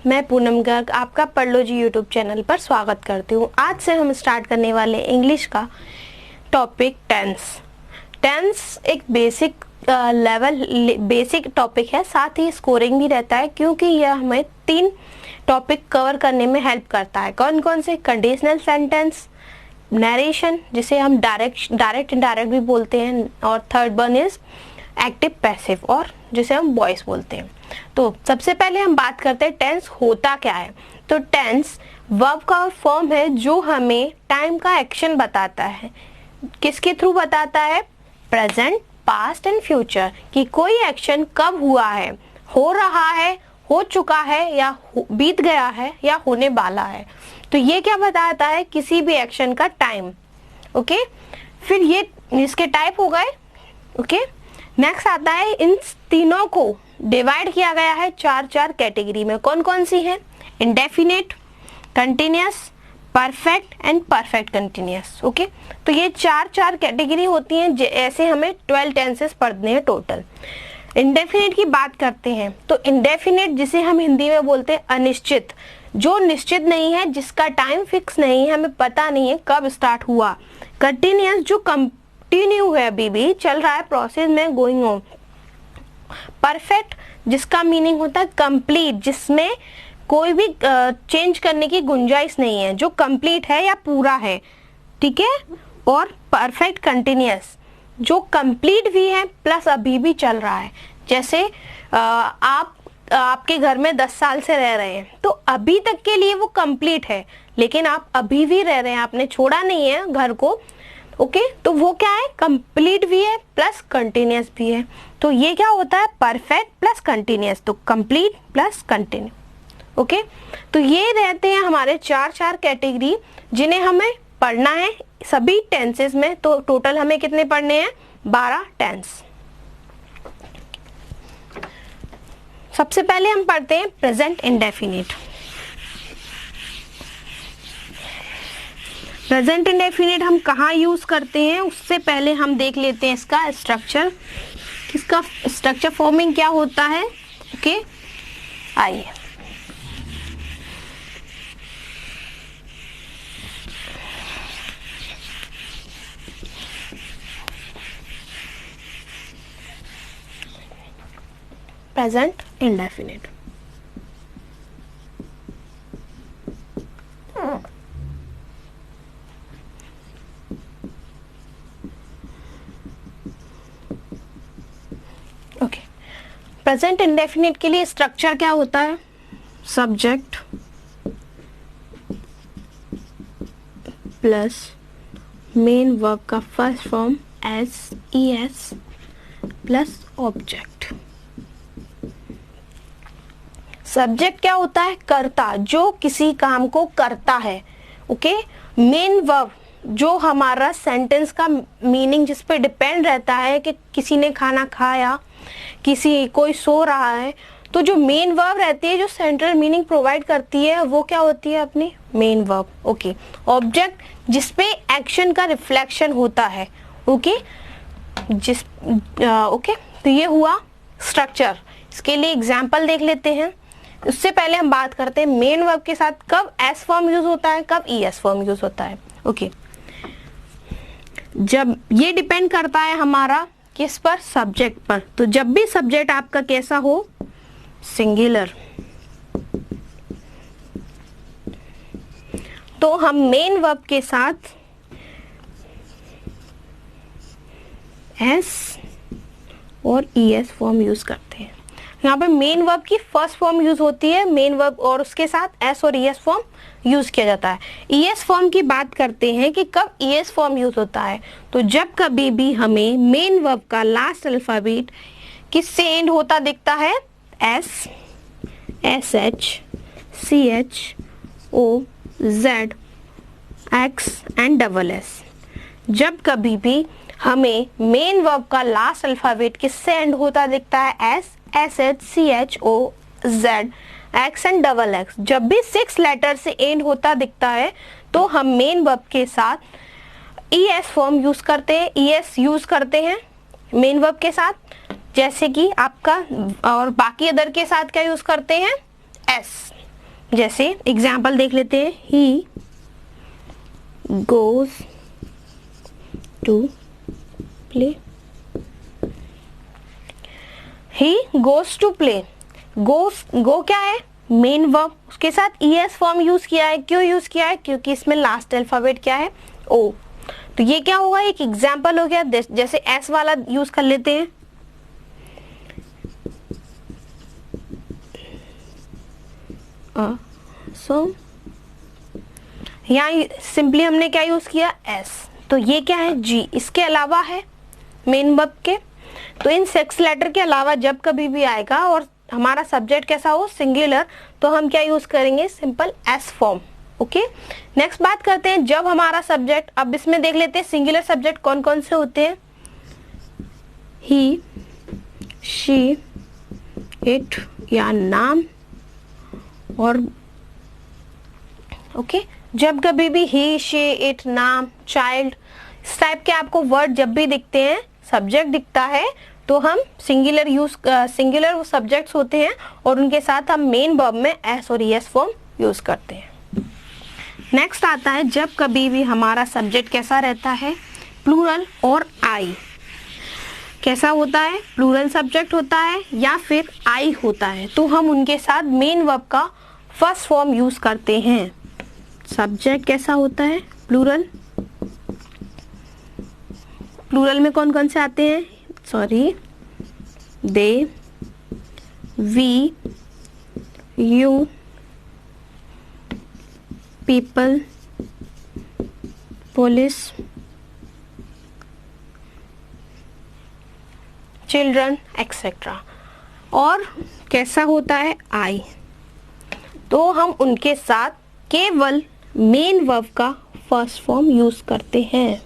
मैं पूनम गर्ग आपका पढ़ लो जी यूट्यूब चैनल पर स्वागत करती हूँ। आज से हम स्टार्ट करने वाले इंग्लिश का टॉपिक टेंस। टेंस एक बेसिक टॉपिक है, साथ ही स्कोरिंग भी रहता है क्योंकि यह हमें 3 टॉपिक कवर करने में हेल्प करता है। कौन कौन से? कंडीशनल सेंटेंस, नरेशन जिसे हम डायरेक्ट इनडायरेक्ट भी बोलते हैं, और third one is active passive और जिसे हम वॉइस बोलते हैं। तो सबसे पहले हम बात करते हैं टेंस होता क्या है। तो टेंस वर्ब का फॉर्म है जो हमें टाइम का एक्शन बताता है। किसके थ्रू बताता है? प्रेजेंट, पास्ट एंड फ्यूचर, कि कोई एक्शन कब हुआ है, हो रहा है, हो चुका है, या बीत गया है, या होने वाला है। तो ये क्या बताता है? किसी भी एक्शन का टाइम। ओके, फिर ये इसके टाइप हो गए। ओके, नेक्स्ट आता है, इन तीनों को डिवाइड किया गया है 4 कैटेगरी में। कौन कौन सी है? Indefinite, continuous, perfect and perfect continuous. Okay, तो ये 4 कैटेगरी होती हैं। ऐसे हमें 12 टेंसेस पढ़ने हैं टोटल। इंडेफिनिट की बात करते हैं तो इंडेफिनिट जिसे हम हिंदी में बोलते हैं अनिश्चित, जो निश्चित नहीं है, जिसका टाइम फिक्स नहीं है, हमें पता नहीं है कब स्टार्ट हुआ। कंटिन्यूअस जो कंटिन्यू है, अभी भी चल रहा है, प्रोसेस में, गोइंग ऑन। परफेक्ट जिसका मीनिंग होता है कंप्लीट, जिसमें कोई भी चेंज करने की गुंजाइश नहीं है, जो कंप्लीट है या पूरा है। ठीक है। और परफेक्ट कंटिन्यूअस जो कंप्लीट भी है प्लस अभी भी चल रहा है। जैसे आपके घर में 10 साल से रह रहे हैं तो अभी तक के लिए वो कंप्लीट है, लेकिन आप अभी भी रह रहे हैं, आपने छोड़ा नहीं है घर को। ओके, तो वो क्या है? कंप्लीट भी है प्लस कंटिन्यूअस भी है। तो ये क्या होता है? परफेक्ट प्लस कंटिन्यूअस, तो कंप्लीट प्लस कंटिन्यू। ओके, तो ये रहते हैं हमारे 4 कैटेगरी जिन्हें हमें पढ़ना है सभी टेंसेस में। तो टोटल हमें कितने पढ़ने हैं? 12 टेंस। सबसे पहले हम पढ़ते हैं प्रेजेंट इंडेफिनिट। प्रेजेंट इंडेफिनिट हम कहाँ यूज करते हैं उससे पहले हम देख लेते हैं इसका स्ट्रक्चर, इसका स्ट्रक्चर फॉर्मिंग क्या होता है। ओके, आइए। Present indefinite, okay. Present indefinite के लिए स्ट्रक्चर क्या होता है? सब्जेक्ट प्लस मेन वर्ब का first form S E S plus object. Subject क्या होता है? कर्ता, जो किसी काम को करता है। ओके, मेन वर्ब जो हमारा सेंटेंस का मीनिंग जिस पे डिपेंड रहता है कि किसी ने खाना खाया, कोई सो रहा है, तो जो मेन वर्ब रहती है, जो सेंट्रल मीनिंग प्रोवाइड करती है, वो क्या होती है? अपनी मेन वर्ब। ओके, ऑब्जेक्ट जिसपे एक्शन का रिफ्लेक्शन होता है। ओके, ओके, तो ये हुआ स्ट्रक्चर। इसके लिए एग्जाम्पल देख लेते हैं। उससे पहले हम बात करते हैं मेन वर्ब के साथ कब एस फॉर्म यूज होता है, कब ई एस फॉर्म यूज होता है। ओके, जब ये डिपेंड करता है हमारा किस पर? सब्जेक्ट पर। तो जब भी सब्जेक्ट आपका कैसा हो? सिंगुलर, तो हम मेन वर्ब के साथ एस और ई एस फॉर्म यूज करते हैं। यहाँ पे मेन वर्ब की फर्स्ट फॉर्म यूज होती है मेन वर्ब, और उसके साथ एस और ई एस फॉर्म यूज किया जाता है। ई एस फॉर्म की बात करते हैं कि कब ई एस फॉर्म यूज होता है। तो जब कभी भी हमें मेन वर्ब का लास्ट अल्फाबेट किससे एंड होता दिखता है? S, S H, C H, O, Z, X and double S. जब कभी भी हमें मेन वर्ब का लास्ट अल्फाबेट किससे एंड होता दिखता है? S, S H, C H, O, Z, X and double X. जब भी 6 लेटर से एंड होता दिखता है तो हम मेन वर्ब के साथ ई एस फॉर्म यूज करते हैं, ई एस यूज करते हैं मेन वर्ब के साथ, जैसे कि आपका, और बाकी अदर के साथ क्या यूज करते हैं? एस। जैसे एग्जाम्पल देख लेते हैं, he goes to play, he goes to play. Go क्या है, मेन वर्ब, उसके साथ ईएस फॉर्म यूज किया है। क्यों यूज किया है, क्योंकि इसमें लास्ट अल्फाबेट क्या है, ओ। तो ये क्या होगा, एक एग्जाम्पल हो गया। जैसे एस वाला यूज कर लेते हैं, सो यहाँ सिंपली हमने क्या यूज किया, एस। तो ये क्या है, जी। इसके अलावा है मेन वर्ब के, तो इन 6 लेटर के अलावा जब कभी भी आएगा और हमारा सब्जेक्ट कैसा हो, सिंगुलर, तो हम क्या यूज करेंगे, simple S form. Okay, next बात करते हैं जब हमारा सब्जेक्ट, अब इसमें देख लेते हैं सिंगुलर सब्जेक्ट कौन कौन से होते हैं, ही, शी, इट या नाम और ओके। जब कभी भी ही, शी, इट, नाम, चाइल्ड, इस टाइप के आपको वर्ड जब भी दिखते हैं, सब्जेक्ट दिखता है, तो हम सिंगुलर वो सब्जेक्ट्स होते हैं और उनके साथ हम मेन वर्ब में एस और ईएस फॉर्म यूज करते हैं। नेक्स्ट आता है जब कभी भी हमारा सब्जेक्ट कैसा रहता है, प्लूरल और आई। कैसा होता है, प्लूरल सब्जेक्ट होता है या फिर आई होता है, तो हम उनके साथ मेन वर्ब का फर्स्ट फॉर्म यूज करते हैं। सब्जेक्ट कैसा होता है, प्लूरल। प्लूरल में कौन कौन से आते हैं, sorry, they, we, you, people, police, children etcetera. और कैसा होता है, आई, तो हम उनके साथ केवल मेन वर्ब का फर्स्ट फॉर्म यूज करते हैं,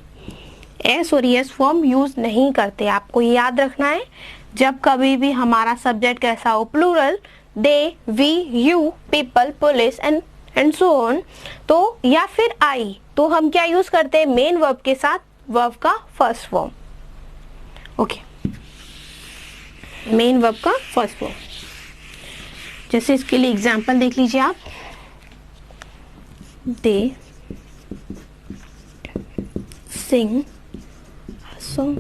एस और एस फॉर्म यूज नहीं करते। आपको ये याद रखना है, जब कभी भी हमारा सब्जेक्ट कैसा हो, plural, they, we, you, people, police and so on, तो या फिर आई, तो हम क्या यूज करते हैं, मेन वर्ब के साथ वर्ब का first form. Okay, main verb का फर्स्ट फॉर्म। जैसे इसके लिए एग्जांपल देख लीजिए आप, दे सिंग सॉन्ग,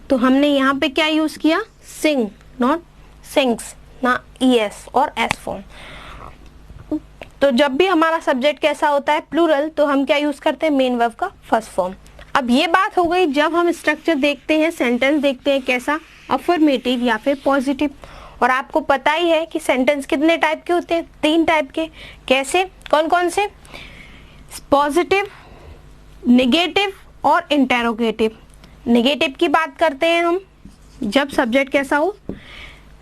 तो हमने यहाँ पे क्या यूज किया, सिंग, नॉट सिंग्स, ना ईएस और एस फॉर्म। तो जब भी हमारा सब्जेक्ट कैसा होता है, प्लूरल, तो हम क्या यूज करते हैं, मेन वर्ब का फर्स्ट फॉर्म। अब ये बात हो गई जब हम स्ट्रक्चर देखते हैं, सेंटेंस देखते हैं कैसा, अफर्मेटिव या फिर पॉजिटिव। और आपको पता ही है कि सेंटेंस कितने टाइप के होते हैं, 3 टाइप के। कैसे, कौन कौन से, पॉजिटिव, नेगेटिव और इंटेरोगेटिव। नेगेटिव की बात करते हैं हम जब सब्जेक्ट कैसा हो,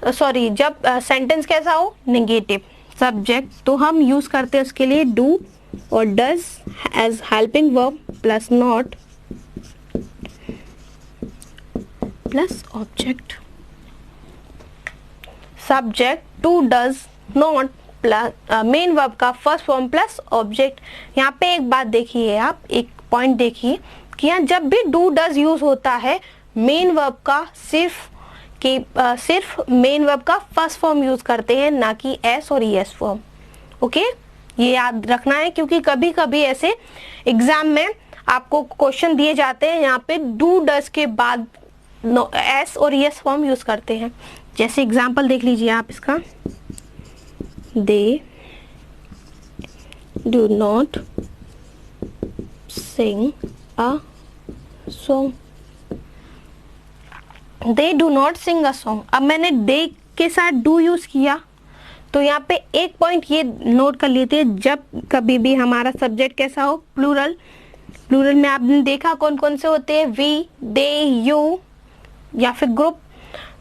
सॉरी, जब सेंटेंस कैसा हो, नेगेटिव सब्जेक्ट, तो हम यूज करते हैं उसके लिए डू और does as helping verb plus not plus object. Subject to, does, not plus main verb का फर्स्ट फॉर्म प्लस ऑब्जेक्ट। यहाँ पे एक बात देखिए, आप एक पॉइंट देखिए कि यहाँ जब भी डू डज यूज होता है, मेन वर्ब का सिर्फ मेन वर्ब का फर्स्ट फॉर्म यूज करते हैं, ना कि एस और ईएस फॉर्म। ओके, ये याद रखना है, क्योंकि कभी कभी ऐसे एग्जाम में आपको क्वेश्चन दिए जाते हैं, यहाँ पे डू डज के बाद एस और ईएस फॉर्म यूज करते हैं। जैसे एग्जाम्पल देख लीजिए आप इसका, they do not sing a song, they do not sing a song. अब मैंने दे के साथ डू यूज किया, तो यहाँ पे एक पॉइंट ये नोट कर लेते हैं, जब कभी भी हमारा सब्जेक्ट कैसा हो, प्लूरल, प्लूरल में आपने देखा कौन कौन से होते हैं, वी, दे, यू या फिर ग्रुप,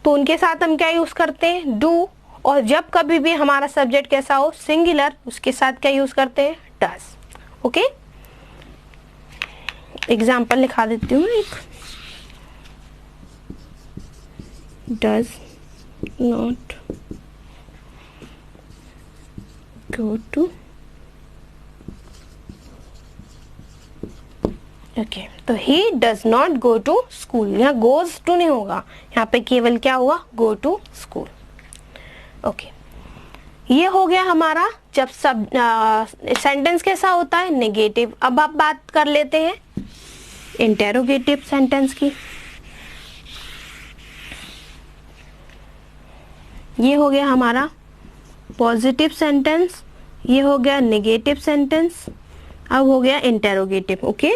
तो उनके साथ हम क्या यूज करते हैं, डू। और जब कभी भी हमारा सब्जेक्ट कैसा हो, सिंगुलर, उसके साथ क्या यूज करते हैं, डज। ओके, एग्जाम्पल लिखा देती हूँ एक, does not go to, okay, तो he does not go to school. यहाँ गोज टू नहीं होगा, यहाँ पे केवल क्या हुआ, गो टू स्कूल। ओके, ये हो गया हमारा जब सब सेंटेंस कैसा होता है, नेगेटिव। अब आप बात कर लेते हैं इंटेरोगेटिव सेंटेंस की। ये हो गया हमारा पॉजिटिव सेंटेंस, ये हो गया नेगेटिव सेंटेंस, अब हो गया इंटेरोगेटिव। ओके,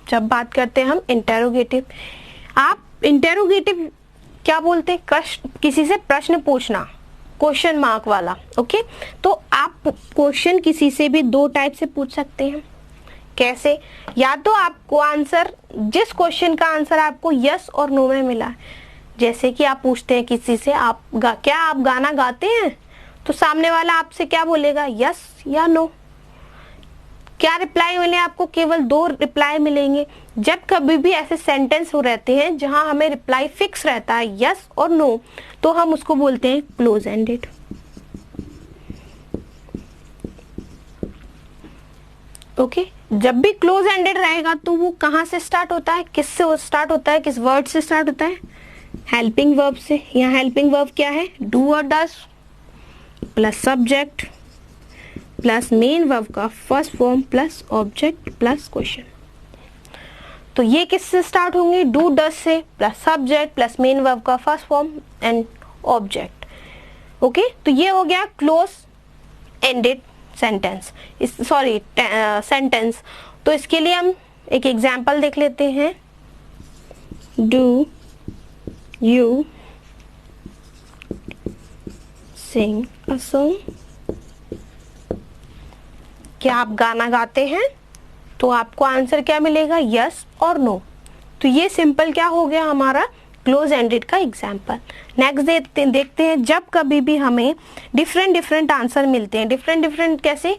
जब बात करते हैं हम इंटेरोगेटिव, आप इंटेरोगेटिव क्या बोलते हैं, किसी से प्रश्न पूछना, क्वेश्चन मार्क वाला। ओके, तो आप क्वेश्चन किसी से भी दो टाइप से पूछ सकते हैं। कैसे, या तो आपको आंसर, जिस क्वेश्चन का आंसर आपको यस और नो में मिला, जैसे कि आप पूछते हैं किसी से क्या आप गाना गाते हैं, तो सामने वाला आपसे क्या बोलेगा, यस या नो। क्या रिप्लाई मिले आपको, केवल दो रिप्लाई मिलेंगे। जब कभी भी ऐसे सेंटेंस हो रहते हैं जहां हमें रिप्लाई फिक्स रहता है यस और नो, तो हम उसको बोलते हैं क्लोज एंडेड। ओके, जब भी क्लोज एंडेड रहेगा तो वो कहां से स्टार्ट होता है, किससे स्टार्ट होता है, किस वर्ड से स्टार्ट होता है, हेल्पिंग वर्ब से। यहाँ हेल्पिंग वर्ब क्या है, डू और does plus subject plus main verb का first form plus object plus question. तो ये किससे स्टार्ट होंगे, डू डज से plus subject plus main verb का first form and object. Okay, तो ये हो गया क्लोज एंडेड सेंटेंस, सेंटेंस। तो इसके लिए हम एक एग्जाम्पल देख लेते हैं। Do you sing a song, क्या आप गाना गाते हैं, तो आपको आंसर क्या मिलेगा, यस और नो। तो ये सिंपल क्या हो गया हमारा क्लोज एंडेड का एग्जाम्पल। नेक्स्ट देखते हैं, जब कभी भी हमें डिफरेंट आंसर मिलते हैं, डिफरेंट कैसे,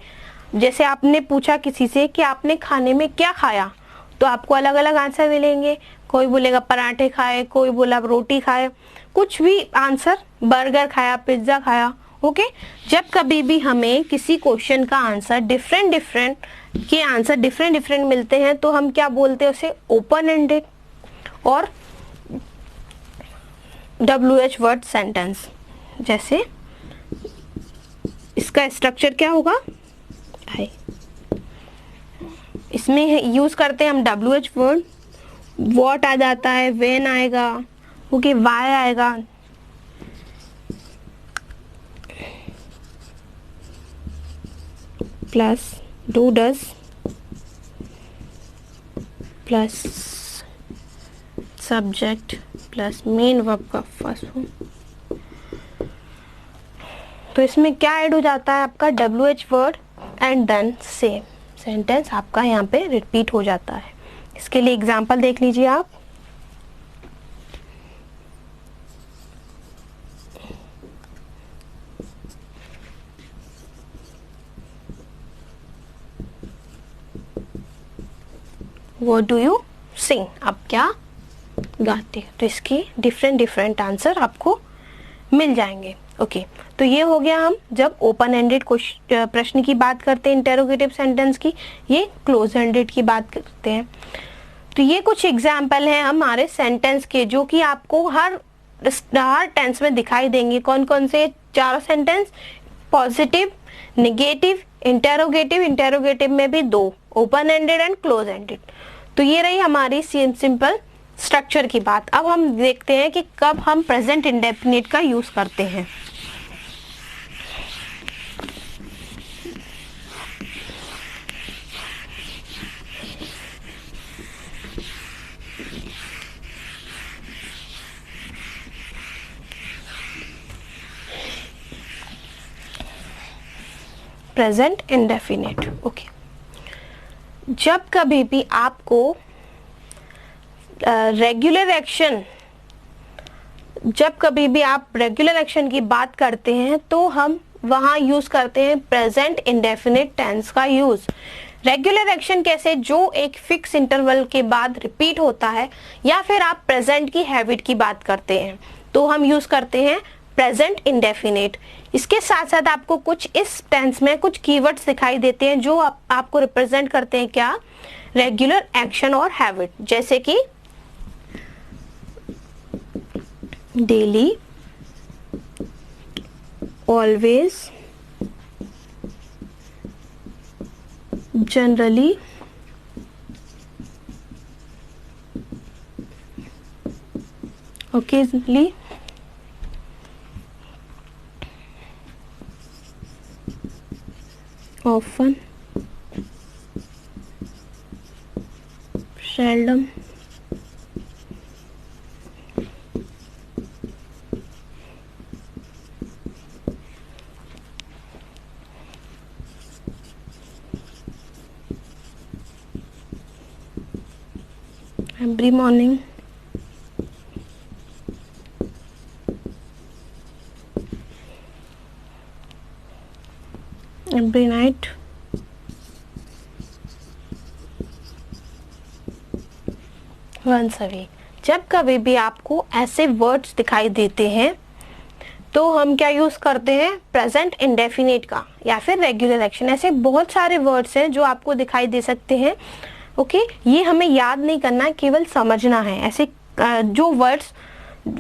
जैसे आपने पूछा किसी से कि आपने खाने में क्या खाया, तो आपको अलग अलग आंसर मिलेंगे। कोई बोलेगा पराठे खाए, कोई बोला रोटी खाए, कुछ भी आंसर, बर्गर खाया, पिज्जा खाया। ओके, जब कभी भी हमें किसी क्वेश्चन का आंसर डिफरेंट मिलते हैं, तो हम क्या बोलते हैं उसे, ओपन एंडेड और WH वर्ड सेंटेंस। जैसे इसका स्ट्रक्चर क्या होगा, इसमें यूज करते हैं हम WH वर्ड, व्हाट आ जाता है, व्हेन आएगा, ओके, व्हाई आएगा, plus do does plus subject plus main verb का फर्स्ट फॉर्म। तो इसमें क्या ऐड हो जाता है आपका, WH word and then same sentence आपका यहाँ पे रिपीट हो जाता है। इसके लिए एग्जांपल देख लीजिए आप। What do you sing, आप क्या गाते हैं, तो इसके डिफरेंट आंसर आपको मिल जाएंगे। ओके, तो ये हो गया हम जब ओपन एंडेड प्रश्न की बात करते हैं, इंटेरोगेटिव सेंटेंस की, ये क्लोज एंडेड की बात करते हैं। तो ये कुछ एग्जाम्पल हैं हमारे सेंटेंस के, जो कि आपको हर टेंस में दिखाई देंगे। कौन कौन से चारों सेंटेंस, पॉजिटिव, नेगेटिव, इंटेरोगेटिव में भी दो, open ended and close ended. तो ये रही हमारी सिंपल स्ट्रक्चर की बात। अब हम देखते हैं कि कब हम प्रेजेंट इंडेफिनिट का यूज करते हैं। Present indefinite. ओके, जब कभी भी आपको रेगुलर एक्शन, जब कभी भी आप रेगुलर एक्शन की बात करते हैं, तो हम वहां यूज करते हैं प्रेजेंट इंडेफिनिट टेंस का यूज। रेगुलर एक्शन कैसे, जो एक फिक्स इंटरवल के बाद रिपीट होता है, या फिर आप प्रेजेंट की हैबिट की बात करते हैं, तो हम यूज करते हैं प्रेजेंट इंडेफिनिट। इसके साथ साथ आपको कुछ इस टेंस में कुछ कीवर्ड्स दिखाई देते हैं जो आपको रिप्रेजेंट करते हैं क्या, रेगुलर एक्शन और हैबिट। जैसे कि daily, always, generally, occasionally, often, seldom, every morning, every night, once a week। जब कभी भी आपको ऐसे वर्ड्स दिखाई देते हैं तो हम क्या यूज करते हैं, प्रेजेंट इंडेफिनिट का या फिर रेगुलर एक्शन। ऐसे बहुत सारे वर्ड्स हैं जो आपको दिखाई दे सकते हैं। ओके, ये हमें याद नहीं करना, केवल समझना है। ऐसे जो वर्ड्स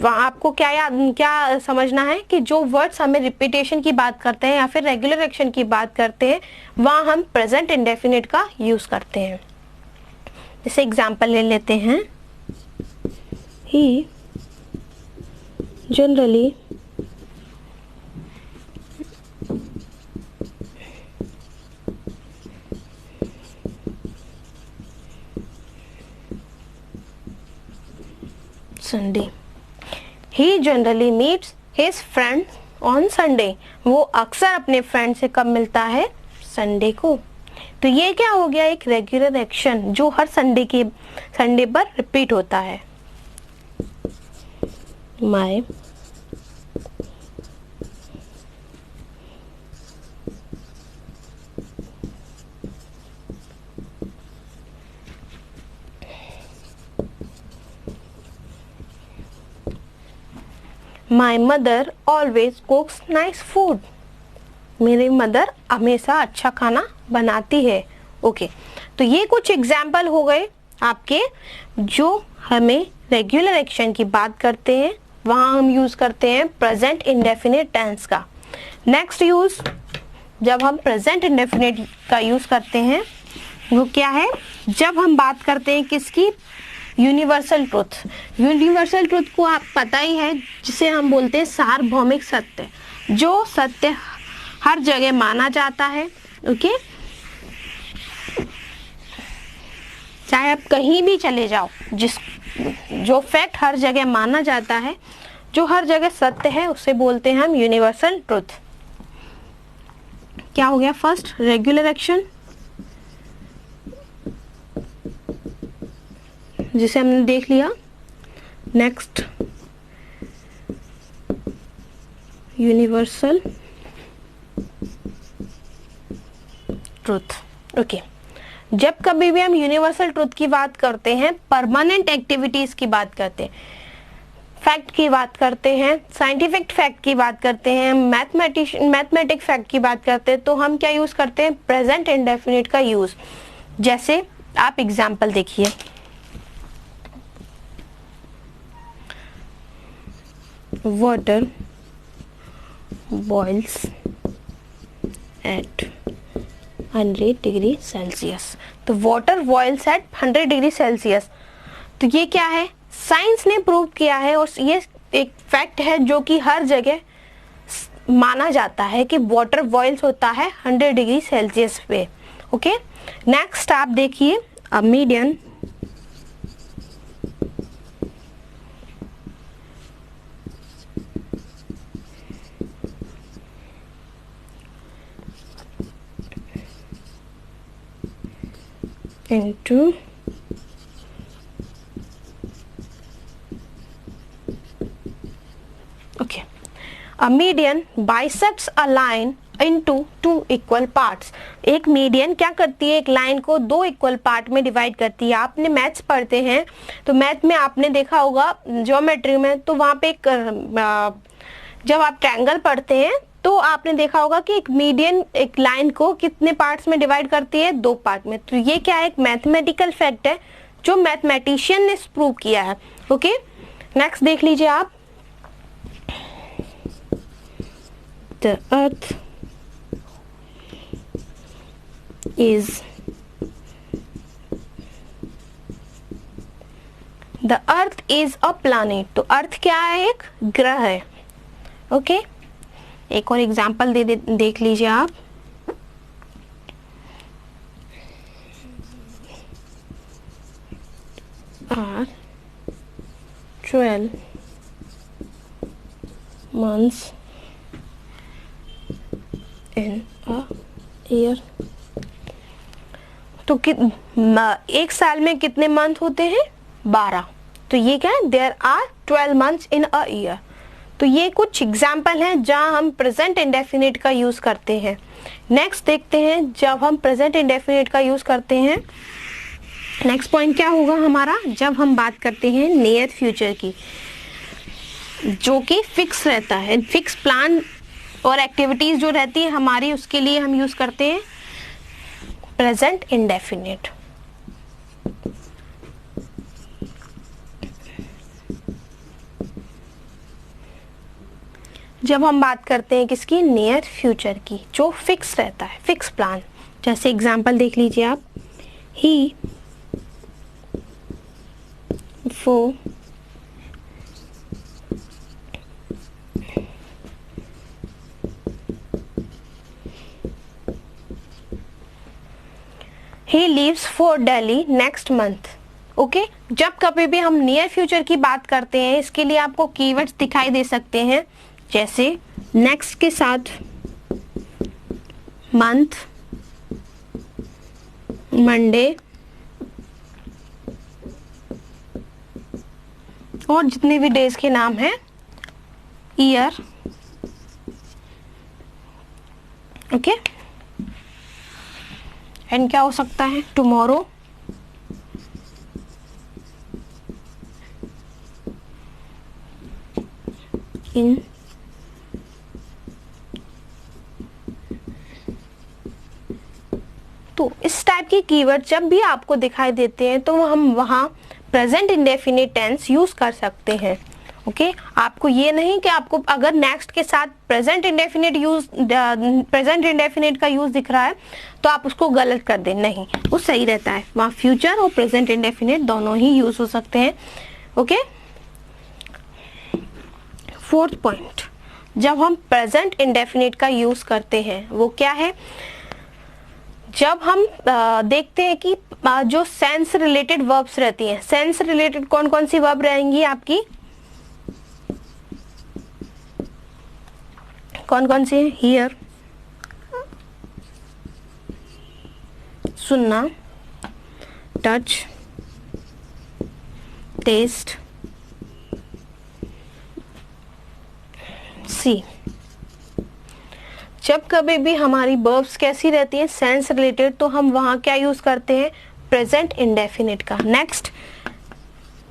आपको क्या समझना है कि जो वर्ड्स हमें रिपीटेशन की बात करते हैं या फिर रेगुलर एक्शन की बात करते हैं, वहां हम प्रेजेंट इंडेफिनिट का यूज करते हैं। जैसे एग्जांपल ले लेते हैं, he generally Sunday, he generally meets his friend on Sunday. वो अक्सर अपने फ्रेंड से कब मिलता है, संडे को। तो ये क्या हो गया, एक रेगुलर एक्शन जो हर संडे पर रिपीट होता है। My my mother always कुक्स nice food. मेरी मदर हमेशा अच्छा खाना बनाती है। ओके, तो ये कुछ एग्जाम्पल हो गए आपके जो हमें रेगुलर एक्शन की बात करते हैं, वहां हम यूज करते हैं प्रेजेंट इंडेफिनिट टेंस का। नेक्स्ट यूज जब हम प्रेजेंट इंडेफिनिट का यूज करते हैं वो क्या है, जब हम बात करते हैं किसकी, यूनिवर्सल ट्रुथ। यूनिवर्सल ट्रुथ को आप पता ही है, जिसे हम बोलते हैं सार्वभौमिक सत्य, जो सत्य हर जगह माना जाता है। ओके, चाहे आप कहीं भी चले जाओ, जो फैक्ट हर जगह माना जाता है, जो हर जगह सत्य है, उसे बोलते हैं हम यूनिवर्सल ट्रुथ। क्या हो गया, फर्स्ट रेगुलर एक्शन जिसे हमने देख लिया। Next universal truth. ओके, जब कभी भी हम यूनिवर्सल ट्रुथ की बात करते हैं, परमानेंट एक्टिविटीज की बात करते हैं, फैक्ट की बात करते हैं, साइंटिफिक फैक्ट की बात करते हैं, मैथमेटिक फैक्ट की बात करते हैं, तो हम क्या यूज करते हैं, प्रेजेंट इंडेफिनिट का यूज। जैसे आप एग्जाम्पल देखिए, water boils at 100 degree Celsius. तो water boils at 100 degree Celsius. तो ये क्या है, साइंस ने प्रूव किया है और ये एक फैक्ट है जो कि हर जगह माना जाता है कि वाटर बॉइल्स होता है 100 डिग्री सेल्सियस पे। ओके, नेक्स्ट आप देखिए, a medium into okay, a median bisects a line into two equal parts। एक मीडियन क्या करती है, एक लाइन को दो इक्वल पार्ट में डिवाइड करती है। आपने मैथ्स पढ़ते हैं तो मैथ में आपने देखा होगा ज्योमेट्री में, तो वहां पे जब आप ट्रायंगल पढ़ते हैं तो आपने देखा होगा कि एक मीडियन एक लाइन को कितने पार्ट्स में डिवाइड करती है, दो पार्ट में। तो ये क्या है, एक मैथमेटिकल फैक्ट है जो मैथमेटिशियन ने प्रूव किया है। ओके, नेक्स्ट देख लीजिए आप, The earth is The earth is a planet. तो अर्थ क्या है? एक ग्रह है. ओके एक और एग्जाम्पल देख लीजिए आप. are 12 months in a year. तो एक साल में कितने मंथ होते हैं? 12. तो ये क्या है? There are 12 months in a year. तो ये कुछ एग्जाम्पल हैं जहां हम प्रेजेंट इंडेफिनिट का यूज करते हैं. नेक्स्ट देखते हैं जब हम प्रेजेंट इंडेफिनिट का यूज करते हैं. नेक्स्ट पॉइंट क्या होगा हमारा? जब हम बात करते हैं नियर फ्यूचर की, जो कि फिक्स रहता है, फिक्स प्लान और एक्टिविटीज जो रहती है हमारी, उसके लिए हम यूज करते हैं प्रेजेंट इंडेफिनिट. जब हम बात करते हैं किसकी? नियर फ्यूचर की, जो फिक्स रहता है, फिक्स प्लान. जैसे एग्जांपल देख लीजिए आप. ही for he leaves for Delhi next month. Okay जब कभी भी हम नियर फ्यूचर की बात करते हैं, इसके लिए आपको कीवर्ड्स दिखाई दे सकते हैं, जैसे नेक्स्ट के साथ मंथ, मंडे और जितने भी डेज के नाम हैं, ईयर. ओके एंड क्या हो सकता है? टुमारो, इन तो इस टाइप की कीवर्ड जब भी आपको दिखाई देते हैं तो हम वहां प्रेजेंट इंडेफिनिट टेंस यूज कर सकते हैं. ओके आपको ये नहीं कि आपको अगर नेक्स्ट के साथ प्रेजेंट इंडेफिनिट का यूज दिख रहा है तो आप उसको गलत कर दें. नहीं, वो सही रहता है. वहाँ फ्यूचर और प्रेजेंट इंडेफिनिट दोनों ही यूज हो सकते हैं. ओके फोर्थ पॉइंट, जब हम प्रेजेंट इंडेफिनिट का यूज करते हैं वो क्या है? जब हम देखते हैं कि जो सेंस रिलेटेड वर्ब्स रहती हैं, सेंस रिलेटेड कौन कौन सी वर्ब रहेंगी आपकी? कौन कौन सी? हियर, सुनना, टच, टेस्ट, सी. जब कभी भी हमारी वर्ब्स कैसी रहती है? सेंस रिलेटेड, तो हम वहां क्या यूज करते हैं? प्रेजेंट इंडेफिनिट का. नेक्स्ट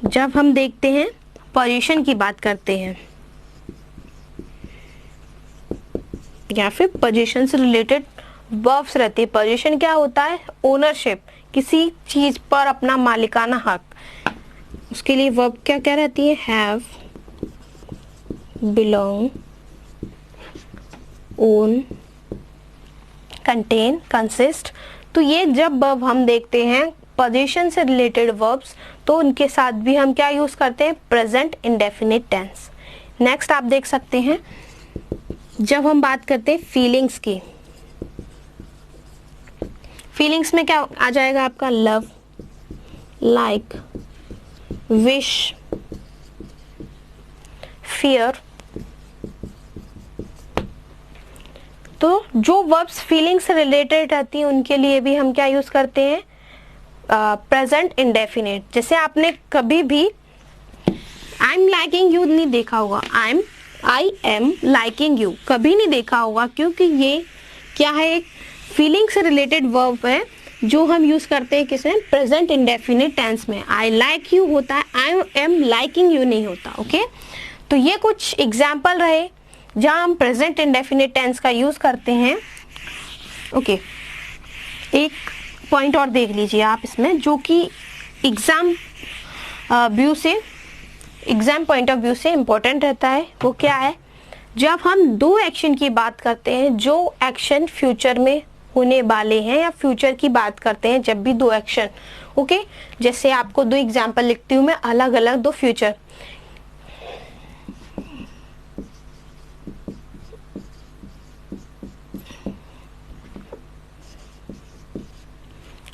जब हम देखते हैं पोजीशन की बात करते हैं या फिर पोजीशन से रिलेटेड वर्ब्स रहते हैं. पोजीशन क्या होता है? ओनरशिप, किसी चीज पर अपना मालिकाना हक. उसके लिए वर्ब क्या क्या रहती है? Have, belong, own, contain, consist. तो ये जब वर्ब हम देखते हैं पोजीशन से रिलेटेड वर्ब्स, तो उनके साथ भी हम क्या यूज करते हैं? Present indefinite tense. नेक्स्ट आप देख सकते हैं जब हम बात करते हैं फीलिंग्स की. फीलिंग्स में क्या आ जाएगा आपका? Love, like, wish, fear. तो जो वर्ब्स फीलिंग से रिलेटेड रहती हैं उनके लिए भी हम क्या यूज करते हैं? Present indefinite. जैसे आपने कभी भी आई एम लाइकिंग यू नहीं देखा होगा. आई एम लाइकिंग यू कभी नहीं देखा होगा, क्योंकि ये क्या है? एक फीलिंग से रिलेटेड वर्ब है जो हम यूज करते हैं किसमें? प्रेजेंट इंडेफिनिट टेंस में. आई लाइक यू होता है, आई एम लाइकिंग यू नहीं होता. ओके तो ये कुछ एग्जाम्पल रहे जहां हम प्रेजेंट इंडेफिनिट टेंस का यूज करते हैं. ओके एक पॉइंट और देख लीजिए आप इसमें, जो कि एग्जाम पॉइंट ऑफ व्यू से इम्पोर्टेंट रहता है. वो क्या है? जब हम दो एक्शन की बात करते हैं जो एक्शन फ्यूचर में होने वाले हैं या फ्यूचर की बात करते हैं, जब भी दो एक्शन, ओके, जैसे आपको दो एग्जांपल लिखती हूँ मैं, अलग अलग दो फ्यूचर।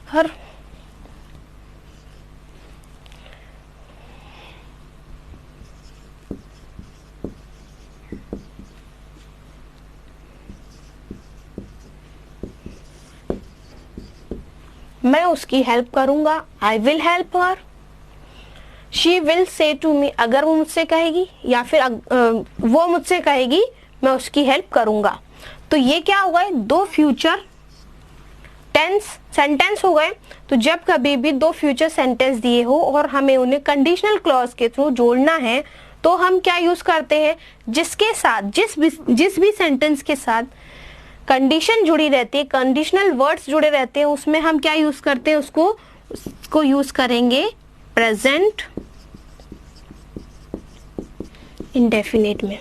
हर मैं उसकी हेल्प करूंगा, I will help her. She will say to me, अगर वो मुझसे कहेगी या फिर वो मुझसे कहेगी, मैं उसकी हेल्प करूंगा। तो ये क्या हो गए, दो फ्यूचर टेंस सेंटेंस हो गए। तो जब कभी भी दो फ्यूचर सेंटेंस दिए हो और हमें उन्हें कंडीशनल क्लॉज के थ्रू जोड़ना है, तो हम क्या यूज करते हैं, जिसके साथ जिस भी सेंटेंस के साथ कंडीशन जुड़ी रहती है, कंडीशनल वर्ड्स जुड़े रहते हैं, उसमें हम क्या यूज करते हैं, उसको यूज करेंगे प्रेजेंट इंडेफिनिट में।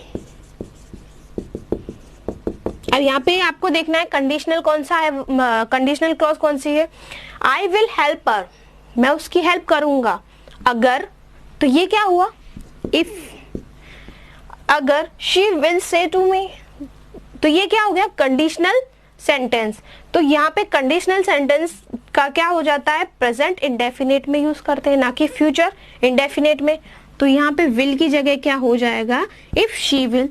अब यहाँ पे आपको देखना है कंडीशनल कौन सा है, कंडीशनल क्लॉज कौन सी है, आई विल हेल्प हर, मैं उसकी हेल्प करूंगा अगर, तो ये क्या हुआ, इफ। अगर she will say to me, तो ये क्या हो गया, कंडीशनल सेंटेंस। तो यहाँ पे कंडीशनल सेंटेंस का क्या हो जाता है, प्रेजेंट इंडेफिनिट में यूज करते हैं, ना कि फ्यूचर इंडेफिनिट में। तो यहाँ पे विल की जगह क्या हो जाएगा, if she will,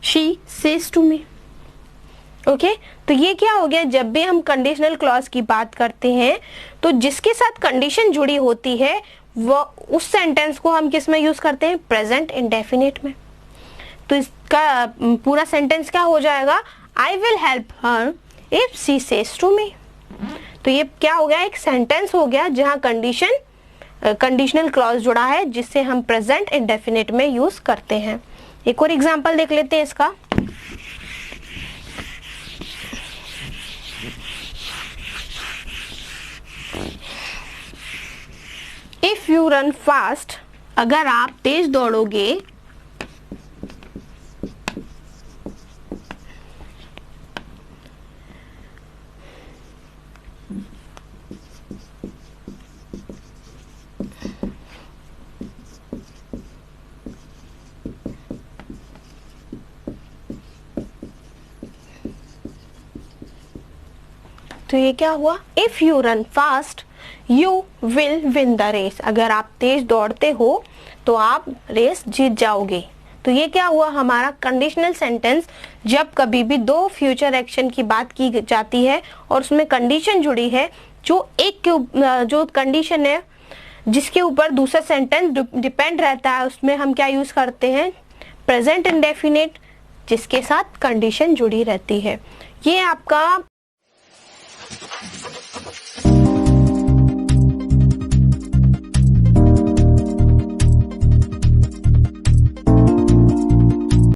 she says to me. Okay, तो ये क्या हो गया, जब भी हम कंडीशनल क्लॉज की बात करते हैं तो जिसके साथ कंडीशन जुड़ी होती है वो उस सेंटेंस को हम किस में यूज करते हैं, प्रेजेंट इंडेफिनिट में। तो इसका पूरा सेंटेंस क्या हो जाएगा, I will help her if she says to me. तो ये क्या हो गया, एक सेंटेंस हो गया जहां कंडीशनल क्लॉज जुड़ा है, जिससे हम प्रेजेंट इंडेफिनिट में यूज करते हैं। एक और एग्जांपल देख लेते हैं इसका। इफ यू रन फास्ट, अगर आप तेज दौड़ोगे, तो ये क्या हुआ, if you run fast you will win the race, अगर आप तेज दौड़ते हो तो आप रेस जीत जाओगे। तो ये क्या हुआ, हमारा कंडीशनल सेंटेंस जब कभी भी दो फ्यूचर एक्शन की बात की जाती है और उसमें कंडीशन जुड़ी है, जो कंडीशन है जिसके ऊपर दूसरा सेंटेंस डिपेंड रहता है, उसमें हम क्या यूज करते हैं, प्रेजेंट इंडेफिनिट, जिसके साथ कंडीशन जुड़ी रहती है। ये आपका